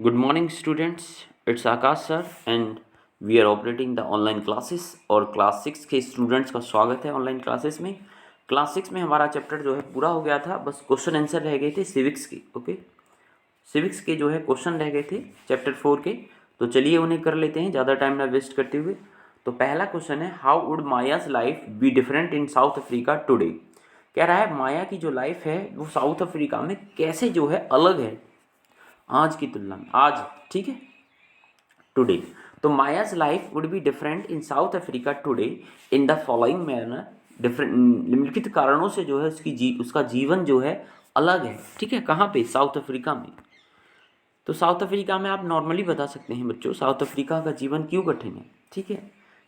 Good morning, students. It's Akash sir, and we are operating the online classes. और class 6 के students का स्वागत है ऑनलाइन क्लासेस में। क्लास 6 में हमारा चैप्टर जो है पूरा हो गया था, बस क्वेश्चन आंसर रह गए थे सिविक्स के। ओके, सिविक्स के जो है क्वेश्चन रह गए थे चैप्टर 4 के, तो चलिए उन्हें कर लेते हैं ज़्यादा टाइम ना वेस्ट करते हुए। तो पहला क्वेश्चन है, how would Maya's life be different in south Africa today. कह रहा है माया की जो लाइफ है वो साउथ अफ्रीका में कैसे जो है अलग है आज की तुलना में, आज, ठीक है, टुडे। तो Maya's life would be different in south Africa today in the following manner. Different निम्नलिखित कारणों से जो है उसका जीवन जो है अलग है, ठीक है। कहाँ पे? साउथ अफ्रीका में। तो साउथ अफ्रीका में आप नॉर्मली बता सकते हैं बच्चों, साउथ अफ्रीका का जीवन क्यों कठिन है, ठीक है,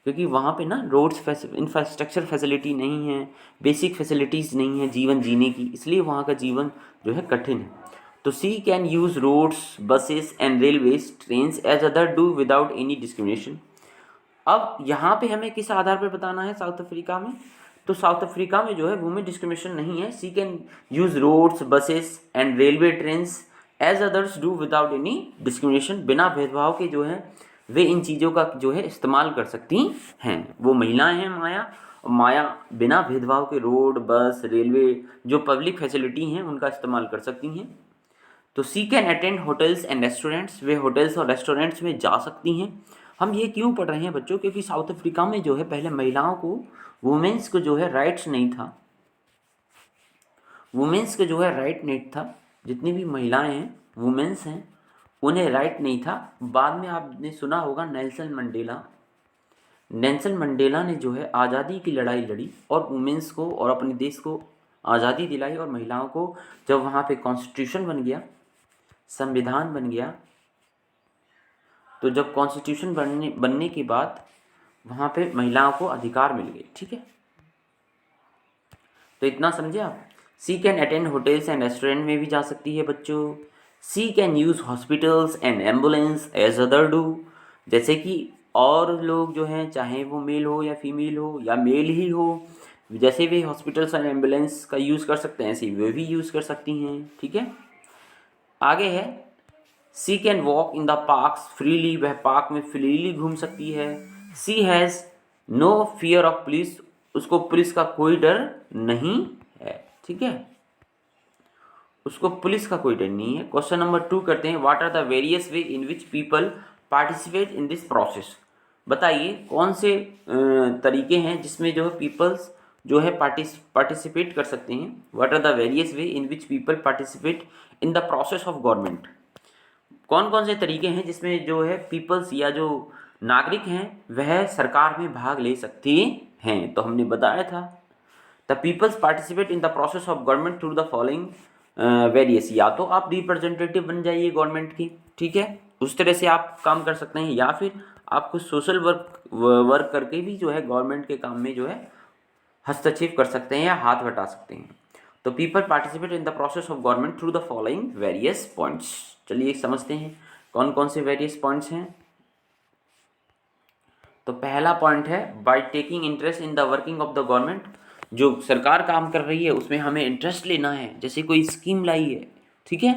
क्योंकि वहाँ पे ना रोड्स इंफ्रास्ट्रक्चर फैसिलिटी नहीं है, बेसिक फैसिलिटीज़ नहीं है जीवन जीने की, इसलिए वहाँ का जीवन जो है कठिन है। तो she can use roads, buses and railways, trains as other do without any discrimination. अब यहाँ पे हमें किस आधार पर बताना है साउथ अफ्रीका में? तो साउथ अफ्रीका में जो है वुमेन डिस्क्रिमिनेशन नहीं है। She can use roads, buses and railway trains as others do without any discrimination. बिना भेदभाव के जो है वे इन चीज़ों का जो है इस्तेमाल कर सकती हैं। वो महिलाएं हैं माया, और माया बिना भेदभाव के रोड, बस, रेलवे जो पब्लिक फैसिलिटी हैं उनका इस्तेमाल कर सकती हैं। तो she can attend hotels and restaurants, वे होटल्स और रेस्टोरेंट्स में जा सकती हैं। हम ये क्यों पढ़ रहे हैं बच्चों? क्योंकि साउथ अफ्रीका में जो है पहले महिलाओं को, वुमेन्स को जो है राइट्स नहीं था, वुमेन्स के जो है राइट नहीं था। जितनी भी महिलाएं हैं, वुमेन्स हैं, उन्हें राइट नहीं था। बाद में आपने सुना होगा नेल्सन मंडेला ने जो है आज़ादी की लड़ाई लड़ी और वुमेन्स को और अपने देश को आज़ादी दिलाई, और महिलाओं को जब वहाँ पे कॉन्स्टिट्यूशन बन गया, संविधान बन गया, तो जब कॉन्स्टिट्यूशन बनने के बाद वहाँ पे महिलाओं को अधिकार मिल गए, ठीक है। तो इतना समझे आप। She can attend hotels and restaurant में भी जा सकती है बच्चों। She can use hospitals and ambulance as other do, जैसे कि और लोग जो हैं, चाहे वो मेल हो या फीमेल हो या मेल ही हो, जैसे भी हॉस्पिटल्स एंड एम्बुलेंस का यूज़ कर सकते हैं ऐसे वे भी यूज़ कर सकती हैं, ठीक है। आगे है, she can walk in the parks freely, वह पार्क में फ्रीली घूम सकती है। She has no fear of police, उसको पुलिस का कोई डर नहीं है, ठीक है, उसको पुलिस का कोई डर नहीं है। क्वेश्चन नंबर 2 करते हैं, what are the various way in which people participate in this process. बताइए कौन से तरीके हैं जिसमें जो है पीपल्स जो है पार्टिसिपेट कर सकते हैं। What are the various way in which people participate in the process of government. कौन कौन से तरीके हैं जिसमें जो है पीपल्स या जो नागरिक हैं वह सरकार में भाग ले सकते हैं? तो हमने बताया था, the peoples participate in the process of government through the following various. या तो आप रिप्रेजेंटेटिव बन जाइए गवर्नमेंट की, ठीक है, उस तरह से आप काम कर सकते हैं, या फिर आप कुछ सोशल वर्क करके भी जो है गवर्नमेंट के काम में जो है हस्तक्षेप कर सकते हैं या हाथ बटा सकते हैं। तो people participate in the process of government through the following various points. चलिए समझते हैं कौन कौन से वेरियस पॉइंट्स हैं। तो पहला पॉइंट है, by taking interest in the working of the government. जो सरकार काम कर रही है उसमें हमें इंटरेस्ट लेना है। जैसे कोई स्कीम लाई है, ठीक है,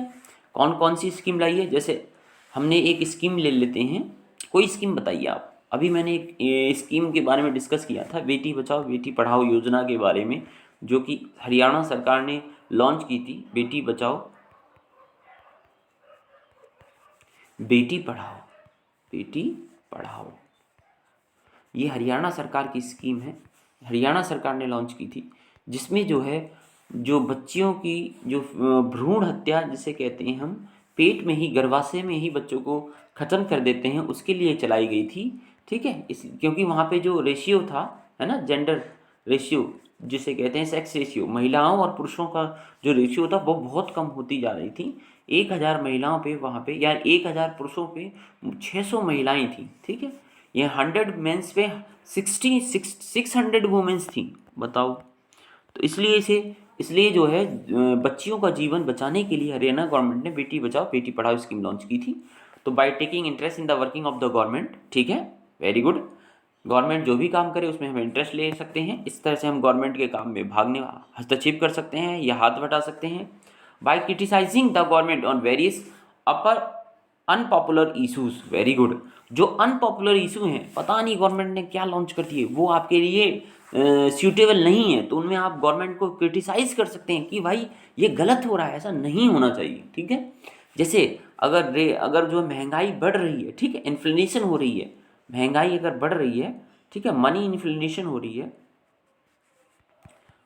कौन कौन सी स्कीम लाई है, जैसे हमने एक स्कीम ले लेते हैं, कोई स्कीम बताइए आप। अभी मैंने एक स्कीम के बारे में डिस्कस किया था, बेटी बचाओ बेटी पढ़ाओ योजना के बारे में, जो कि हरियाणा सरकार ने लॉन्च की थी। बेटी बचाओ बेटी पढ़ाओ, बेटी पढ़ाओ, ये हरियाणा सरकार की स्कीम है, हरियाणा सरकार ने लॉन्च की थी, जिसमें जो है जो बच्चियों की जो भ्रूण हत्या जिसे कहते हैं हम, पेट में ही, गर्भाशय में ही बच्चों को ख़त्म कर देते हैं, उसके लिए चलाई गई थी, ठीक है। इस क्योंकि वहाँ पे जो रेशियो था, है ना, जेंडर रेशियो जिसे कहते हैं, सेक्स रेशियो, महिलाओं और पुरुषों का जो रेशियो था वो बहुत कम होती जा रही थी। 1000 महिलाओं पे वहाँ पे, या 1000 पुरुषों पे 600 महिलाएं थी, ठीक है। ये 100 मेंस पे 600 वुमेन्स थी, बताओ। तो इसलिए जो है बच्चियों का जीवन बचाने के लिए हरियाणा गवर्नमेंट ने बेटी बचाओ बेटी पढ़ाओ स्कीम लॉन्च की थी। तो by taking interest in the working of the government, ठीक है, वेरी गुड। गवर्नमेंट जो भी काम करे उसमें हम इंटरेस्ट ले सकते हैं, इस तरह से हम गवर्नमेंट के काम में हस्तक्षेप कर सकते हैं या हाथ बटा सकते हैं। By criticising the government on various upper unpopular issues, very good. जो अनपॉपुलर इशू हैं, पता नहीं गवर्नमेंट ने क्या लॉन्च कर दिए, वो आपके लिए सूटेबल नहीं है, तो उनमें आप गवर्नमेंट को क्रिटिसाइज़ कर सकते हैं कि भाई ये गलत हो रहा है, ऐसा नहीं होना चाहिए, ठीक है। जैसे अगर जो महंगाई बढ़ रही है, ठीक है, इन्फ्लेशन हो रही है, महंगाई अगर बढ़ रही है, ठीक है, मनी इन्फ्लेशन हो रही है,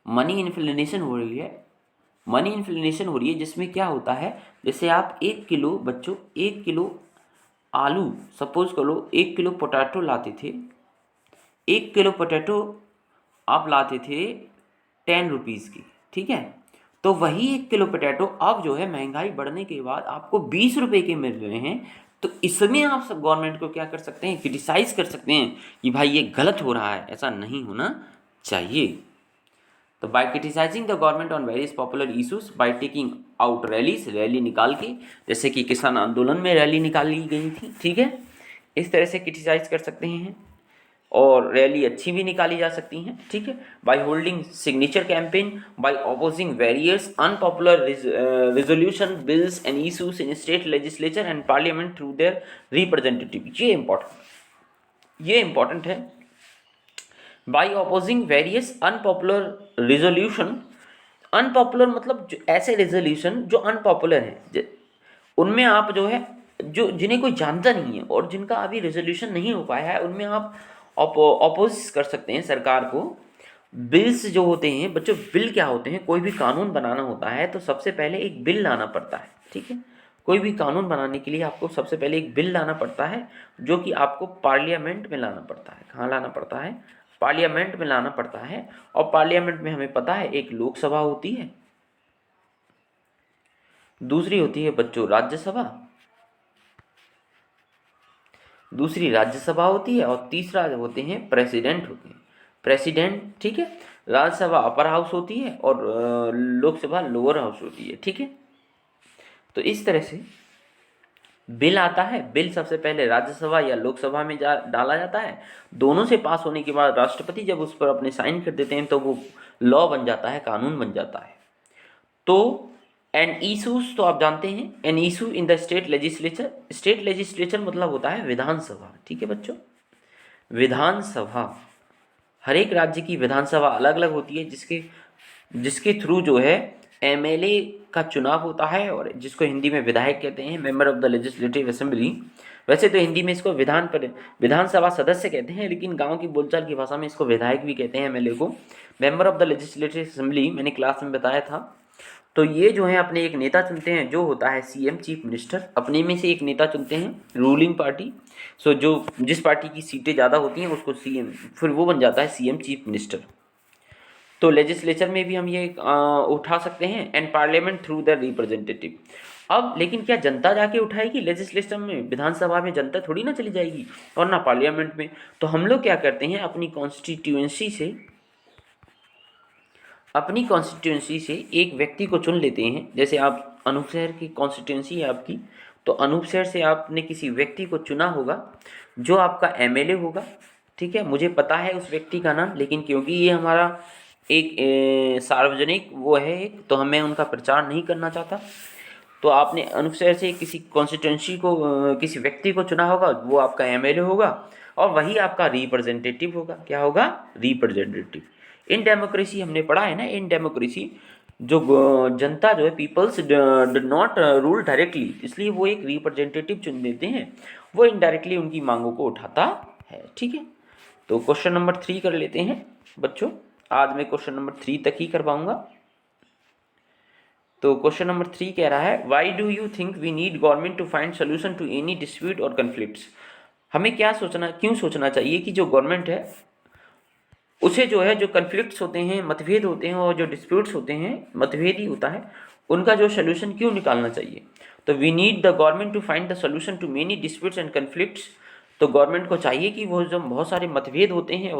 मनी इन्फ्लेशन हो रही है, मनी इन्फ्लेशन हो रही है, जिसमें क्या होता है, जैसे आप 1 किलो बच्चों 1 किलो आलू, सपोज करो 1 किलो पोटैटो लाते थे, 1 किलो पोटैटो आप लाते थे 10 रुपीज़ की, ठीक है। तो वही 1 किलो पोटैटो अब जो है महंगाई बढ़ने के बाद आपको 20 रुपये के मिल रहे हैं। तो इसमें आप सब गवर्नमेंट को क्या कर सकते हैं, क्रिटिसाइज़ कर सकते हैं कि भाई ये गलत हो रहा है, ऐसा नहीं होना चाहिए। तो by criticising the government on various popular issues, by taking out rallies, rally निकाल के, जैसे कि किसान आंदोलन में रैली निकाली गई थी, ठीक है, इस तरह से क्रिटिसाइज कर सकते हैं। और रैली अच्छी भी निकाली जा सकती हैं, ठीक है। By holding signature campaign, by opposing various unpopular resolution, bills and issues in state legislature and parliament through their representative. ये इंपॉर्टेंट है। By opposing various unpopular resolution, unpopular मतलब ऐसे रेजोल्यूशन जो अनपॉपुलर हैं, उनमें आप जो है, जो जिन्हें कोई जानता नहीं है और जिनका अभी रेजोल्यूशन नहीं हो पाया है, उनमें आप अपोज कर सकते हैं सरकार को। बिल्स जो होते हैं बच्चों, बिल क्या होते हैं, कोई भी कानून बनाना होता है तो सबसे पहले एक बिल लाना पड़ता है, ठीक है। कोई भी कानून बनाने के लिए आपको सबसे पहले एक बिल लाना पड़ता है, जो कि आपको पार्लियामेंट में लाना पड़ता है। कहाँ लाना पड़ता है, पार्लियामेंट में लाना पड़ता है। और पार्लियामेंट में हमें पता है एक लोकसभा होती है, दूसरी होती है बच्चों राज्यसभा, दूसरी राज्यसभा होती है, और तीसरा होते हैं प्रेसिडेंट होते हैं, प्रेसिडेंट, ठीक है। राज्यसभा अपर हाउस होती है और लोकसभा लोअर हाउस होती है, ठीक है। तो इस तरह से बिल आता है, बिल सबसे पहले राज्यसभा या लोकसभा में डाला जाता है, दोनों से पास होने के बाद राष्ट्रपति जब उस पर अपने साइन कर देते हैं तो वो लॉ बन जाता है, कानून बन जाता है। तो एंड इशूज तो आप जानते हैं, an issue in the state legislature, state legislature मतलब होता है विधानसभा, ठीक है बच्चों। विधानसभा, हर एक राज्य की विधानसभा अलग अलग होती है, जिसके थ्रू जो है एमएलए का चुनाव होता है, और जिसको हिंदी में विधायक कहते हैं, member of the legislative assembly. वैसे तो हिंदी में इसको विधानसभा सदस्य कहते हैं, लेकिन गांव की बोलचाल की भाषा में इसको विधायक भी कहते हैं, एमएलए को, member of the legislative assembly, मैंने क्लास में बताया था। तो ये जो है अपने एक नेता चुनते हैं, जो होता है सीएम, चीफ मिनिस्टर, अपने में से एक नेता चुनते हैं, रूलिंग पार्टी। सो जो जिस पार्टी की सीटें ज़्यादा होती हैं उसको सीएम, फिर वो बन जाता है सीएम, चीफ मिनिस्टर। तो लेजिस्लेचर में भी हम ये उठा सकते हैं, and parliament through the representative. अब लेकिन क्या जनता जाके उठाएगी लेजिस्लेचर में, विधानसभा में जनता थोड़ी ना चली जाएगी, और ना पार्लियामेंट में। तो हम लोग क्या करते हैं, अपनी कॉन्स्टिट्यूंसी से एक व्यक्ति को चुन लेते हैं। जैसे आप अनूप शहर की कॉन्स्टिट्यूंसी है आपकी, तो अनूप शहर से आपने किसी व्यक्ति को चुना होगा जो आपका एमएलए होगा, ठीक है। मुझे पता है उस व्यक्ति का नाम, लेकिन क्योंकि ये हमारा एक सार्वजनिक वो है, तो हमें उनका प्रचार नहीं करना चाहता। तो आपने अनूप शहर से किसी कॉन्स्टिट्यूंसी को, किसी व्यक्ति को चुना होगा, वो आपका एमएलए होगा, और वही आपका रिप्रेजेंटेटिव होगा। क्या होगा, रिप्रेजेंटेटिव। इन डेमोक्रेसी हमने पढ़ा है ना, इन डेमोक्रेसी जो जनता जो है, peoples do not rule directly, इसलिए वो एक रिप्रेजेंटेटिव चुन देते हैं, वो इनडायरेक्टली उनकी मांगों को उठाता है, ठीक है। तो क्वेश्चन नंबर 3 कर लेते हैं बच्चों। आज मैं क्वेश्चन नंबर 3 तक ही कर पाऊंगा। तो क्वेश्चन नंबर 3 कह रहा है, why do you think we need government to find solution to any dispute और कन्फ्लिक्ट्स। हमें क्यों सोचना चाहिए कि जो गवर्नमेंट है उसे जो है, जो कन्फ्लिक्ट्स होते हैं, मतभेद होते हैं, और जो डिस्प्यूट्स होते हैं, मतभेद ही होता है, उनका जो सोल्यूशन क्यों निकालना चाहिए। तो we need the government to find the solution to many disputes and conflicts. तो गवर्नमेंट को चाहिए कि वो जो बहुत सारे मतभेद होते हैं,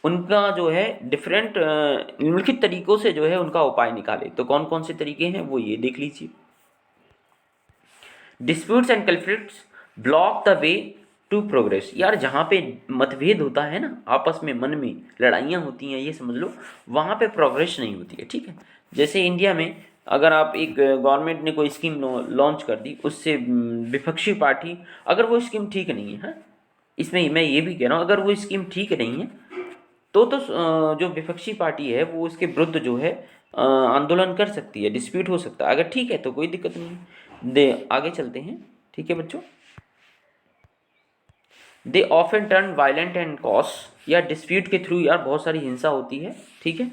उनका जो है डिफरेंट निम्नलिखित तरीकों से जो है उनका उपाय निकाले। तो कौन कौन से तरीके हैं वो ये देख लीजिए। Disputes and conflicts block the way to progress. यार जहाँ पे मतभेद होता है ना, आपस में मन में लड़ाइयाँ होती हैं, ये समझ लो, वहाँ पे प्रोग्रेस नहीं होती है, ठीक है। जैसे इंडिया में अगर आप एक गवर्नमेंट ने कोई स्कीम लॉन्च कर दी, उससे विपक्षी पार्टी, अगर वो स्कीम ठीक नहीं है, हाँ, इसमें मैं ये भी कह रहा हूँ, अगर वो स्कीम ठीक नहीं है तो जो विपक्षी पार्टी है वो उसके विरुद्ध जो है आंदोलन कर सकती है, डिस्प्यूट हो सकता है। अगर ठीक है तो कोई दिक्कत नहीं है। आगे चलते हैं, ठीक है बच्चों। They often turn violent and cause, या डिस्प्यूट के थ्रू यार बहुत सारी हिंसा होती है, ठीक है,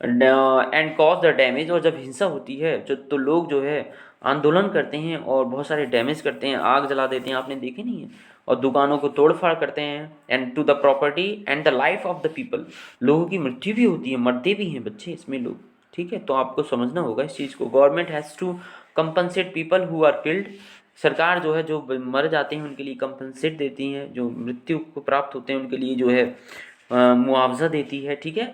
एंड कॉज द डैमेज, और जब हिंसा होती है जो तो लोग जो है आंदोलन करते हैं और बहुत सारे डैमेज करते हैं, आग जला देते हैं, आपने देखे नहीं है, और दुकानों को तोड़फाड़ करते हैं, and to the property and the life of the people, लोगों की मृत्यु भी होती है, मरते भी हैं बच्चे इसमें लोग, ठीक है। तो आपको समझना होगा इस चीज़ को। Government has to compensate people who are killed, सरकार जो है जो मर जाते हैं उनके लिए कंपनसेट देती हैं, जो मृत्यु को प्राप्त होते हैं उनके लिए जो है मुआवजा देती है, ठीक है।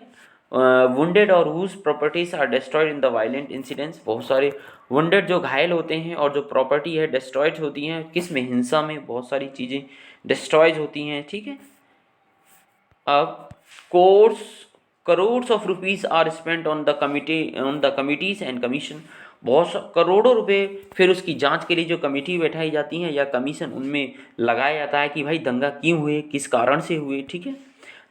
वुंडेड और whose properties are destroyed in the violent incidents, बहुत सारे वुंडेड जो घायल होते हैं और जो प्रॉपर्टी है डिस्ट्रॉयड होती हैं, किस में, हिंसा में, बहुत सारी चीज़ें डिस्ट्रॉयज होती हैं, ठीक है। अब course crores of rupees are spent on the committees and commission, बहुत करोड़ों रुपए फिर उसकी जांच के लिए जो कमेटी बैठाई जाती हैं या कमीशन, उनमें लगाया जाता है कि भाई दंगा क्यों हुए, किस कारण से हुए, ठीक है।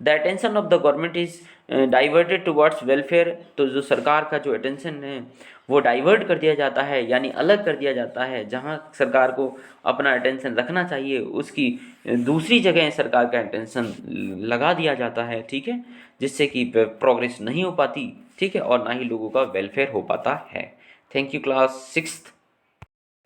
The attention of the government is diverted towards welfare, तो जो सरकार का जो अटेंशन है वो डाइवर्ट कर दिया जाता है, यानी अलग कर दिया जाता है, जहाँ सरकार को अपना अटेंशन रखना चाहिए उसकी दूसरी जगह सरकार का अटेंशन लगा दिया जाता है, ठीक है, जिससे कि प्रोग्रेस नहीं हो पाती, ठीक है, और ना ही लोगों का वेलफेयर हो पाता है। Thank you class 6th।